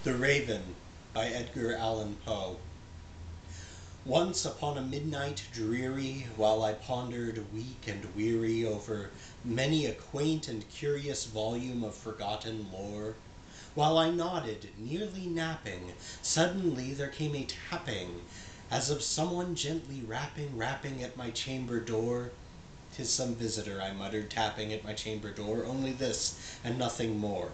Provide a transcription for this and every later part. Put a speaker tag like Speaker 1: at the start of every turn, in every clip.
Speaker 1: The Raven by Edgar Allan Poe. Once upon a midnight dreary, while I pondered weak and weary over many a quaint and curious volume of forgotten lore, while I nodded, nearly napping, suddenly there came a tapping, as of someone gently rapping at my chamber door. "'Tis some visitor," I muttered, tapping at my chamber door, "only this, and nothing more."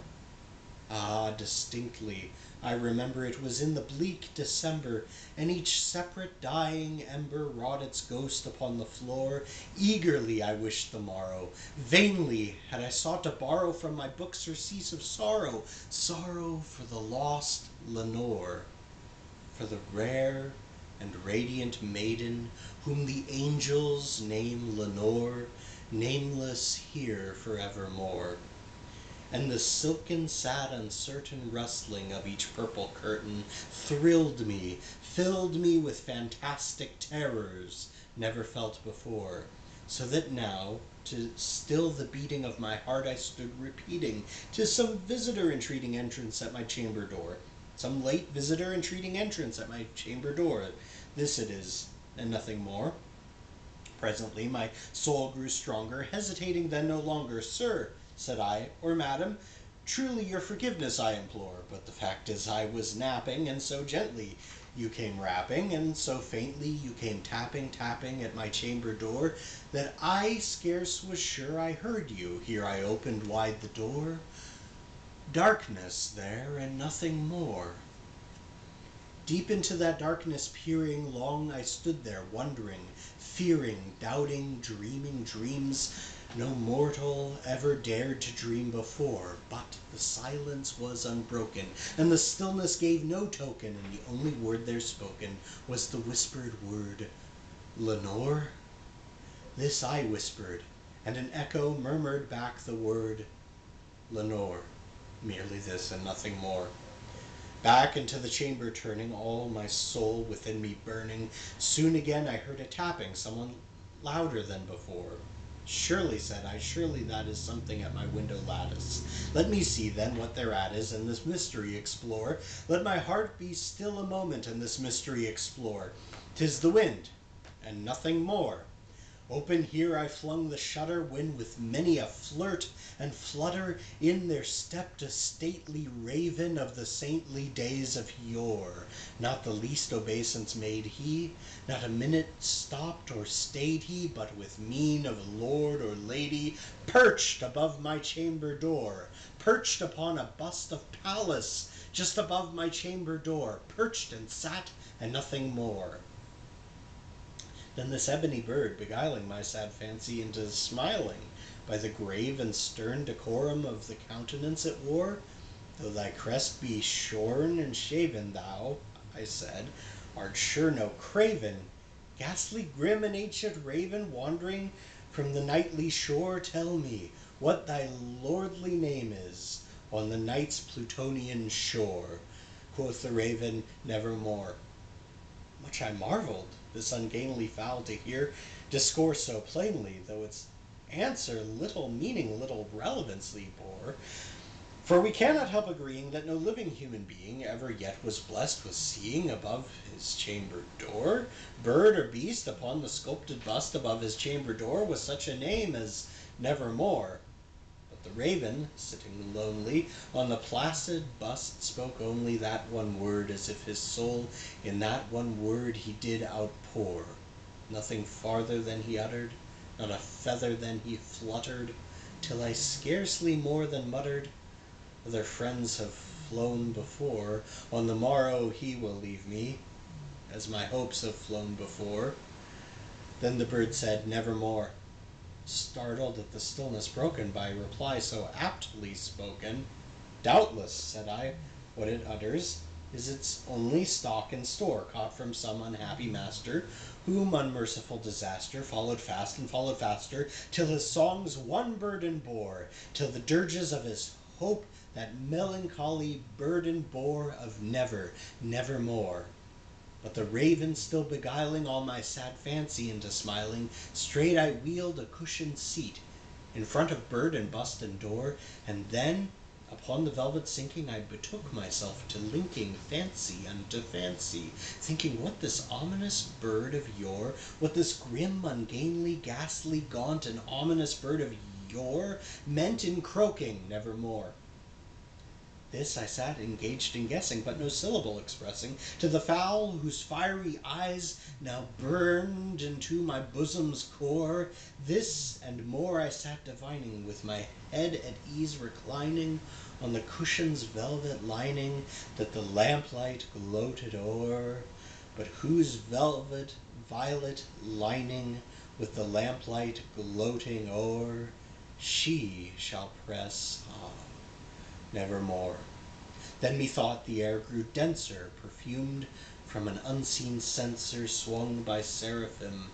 Speaker 1: Ah, distinctly, I remember it was in the bleak December, and each separate dying ember wrought its ghost upon the floor. Eagerly I wished the morrow. Vainly had I sought to borrow from my book surcease of sorrow, sorrow for the lost Lenore, for the rare and radiant maiden whom the angels name Lenore, nameless here forevermore. And the silken, sad, uncertain rustling of each purple curtain thrilled me, filled me with fantastic terrors never felt before, so that now, to still the beating of my heart, I stood repeating, "'Tis some visitor entreating entrance at my chamber door, some late visitor entreating entrance at my chamber door. This it is, and nothing more." Presently my soul grew stronger, hesitating then no longer. "Sir," said I, "or madam, truly your forgiveness I implore, but the fact is I was napping, and so gently you came rapping, and so faintly you came tapping at my chamber door, that I scarce was sure I heard you. Here I opened wide the door. Darkness there, and nothing more." Deep into that darkness peering, long I stood there, wondering, fearing, doubting, dreaming dreams no mortal ever dared to dream before. But the silence was unbroken, and the stillness gave no token, and the only word there spoken was the whispered word, "Lenore?" This I whispered, and an echo murmured back the word, "Lenore." Merely this, and nothing more. Back into the chamber turning, all my soul within me burning, soon again I heard a tapping, someone louder than before. "Surely," said I, "surely that is something at my window lattice. Let me see, then, what thereat is, and this mystery explore. Let my heart be still a moment, and this mystery explore. 'Tis the wind, and nothing more." Open here I flung the shutter, when with many a flirt and flutter in there stepped a stately raven of the saintly days of yore. Not the least obeisance made he, not a minute stopped or stayed he, but with mien of lord or lady perched above my chamber door, perched upon a bust of Pallas just above my chamber door, perched and sat, and nothing more. Then this ebony bird, beguiling my sad fancy into smiling by the grave and stern decorum of the countenance it wore, "Though thy crest be shorn and shaven, thou," I said, "art sure no craven, ghastly grim and ancient raven, wandering from the nightly shore. Tell me what thy lordly name is on the night's Plutonian shore." Quoth the raven, "Nevermore." Much I marvelled this ungainly fowl to hear discourse so plainly, though its answer little meaning, little relevancy bore. For we cannot help agreeing that no living human being ever yet was blessed with seeing above his chamber door, bird or beast, upon the sculpted bust above his chamber door, was such a name as Nevermore. But the raven, sitting lonely on the placid bust, spoke only that one word, as if his soul in that one word he did outpour. Nothing farther than he uttered, not a feather than he fluttered, till I scarcely more than muttered, "Other friends have flown before. On the morrow he will leave me, as my hopes have flown before." Then the bird said, "Nevermore," startled at the stillness broken by a reply so aptly spoken. "Doubtless," said I, "what it utters is its only stock and store, caught from some unhappy master, whom unmerciful disaster followed fast and followed faster, till his songs one burden bore, till the dirges of his hope that melancholy burden bore of never, nevermore." But the raven still beguiling all my sad fancy into smiling, straight I wheeled a cushioned seat in front of bird and bust and door, and then Upon the velvet sinking, I betook myself to linking fancy unto fancy, thinking what this ominous bird of yore, what this grim, ungainly, ghastly, gaunt, and ominous bird of yore meant in croaking nevermore. This I sat engaged in guessing, but no syllable expressing, to the fowl whose fiery eyes now burned into my bosom's core. This and more I sat divining, with my head at ease reclining on the cushion's velvet lining that the lamplight gloated o'er, but whose velvet violet lining with the lamplight gloating o'er she shall press, nevermore. Then methought the air grew denser, perfumed from an unseen censer swung by seraphim,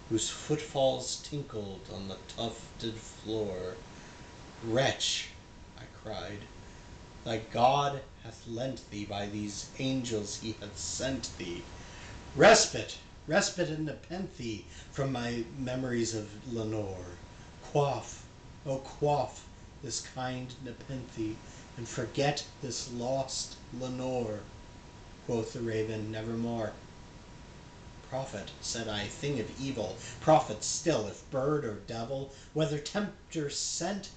Speaker 1: whose footfalls tinkled on the tufted floor. Wretch, I cried, thy God hath lent thee, by these angels he hath sent thee, respite, respite and nepenthe from my memories of Lenore. Quaff, oh quaff this kind nepenthe, and forget this lost Lenore. Quoth the raven, nevermore. Prophet, said I, thing of evil, prophet still, if bird or devil, whether tempter sent,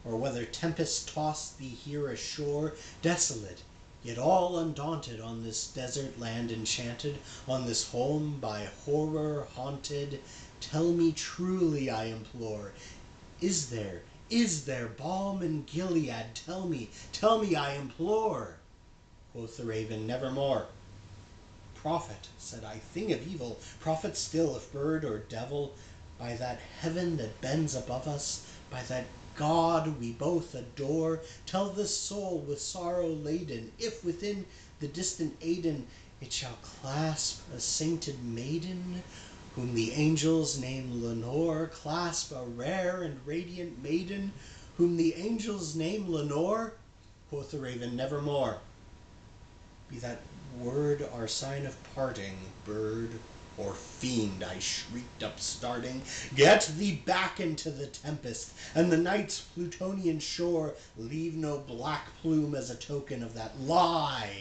Speaker 1: or whether tempest tossed thee here ashore, desolate, yet all undaunted, on this desert land enchanted, on this home by horror haunted, tell me truly, I implore, is there balm in Gilead? Tell me, I implore. Quoth the raven, nevermore. Prophet, said I, thing of evil, prophet still, if bird or devil, by that heaven that bends above us, by that God we both adore, tell this soul with sorrow laden, if within the distant Aidenn it shall clasp a sainted maiden, whom the angels name Lenore, clasp a rare and radiant maiden, whom the angels name Lenore. Quoth the raven, nevermore. Be that word our sign of parting, bird or fiend, I shrieked upstarting, get thee back into the tempest, and the night's Plutonian shore, leave no black plume as a token of that lie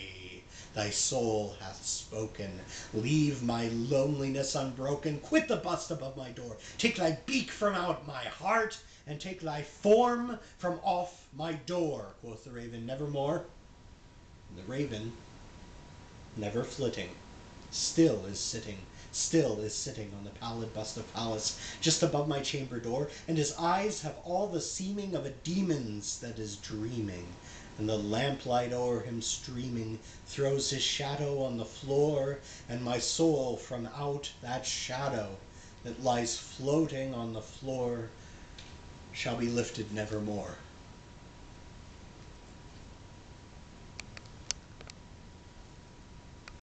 Speaker 1: thy soul hath spoken. Leave my loneliness unbroken, quit the bust above my door, take thy beak from out my heart, and take thy form from off my door. Quoth the raven, nevermore. And the raven, never flitting, still is sitting on the pallid bust of Pallas, just above my chamber door, and his eyes have all the seeming of a demon's that is dreaming, and the lamplight o'er him streaming throws his shadow on the floor, and my soul from out that shadow that lies floating on the floor shall be lifted nevermore.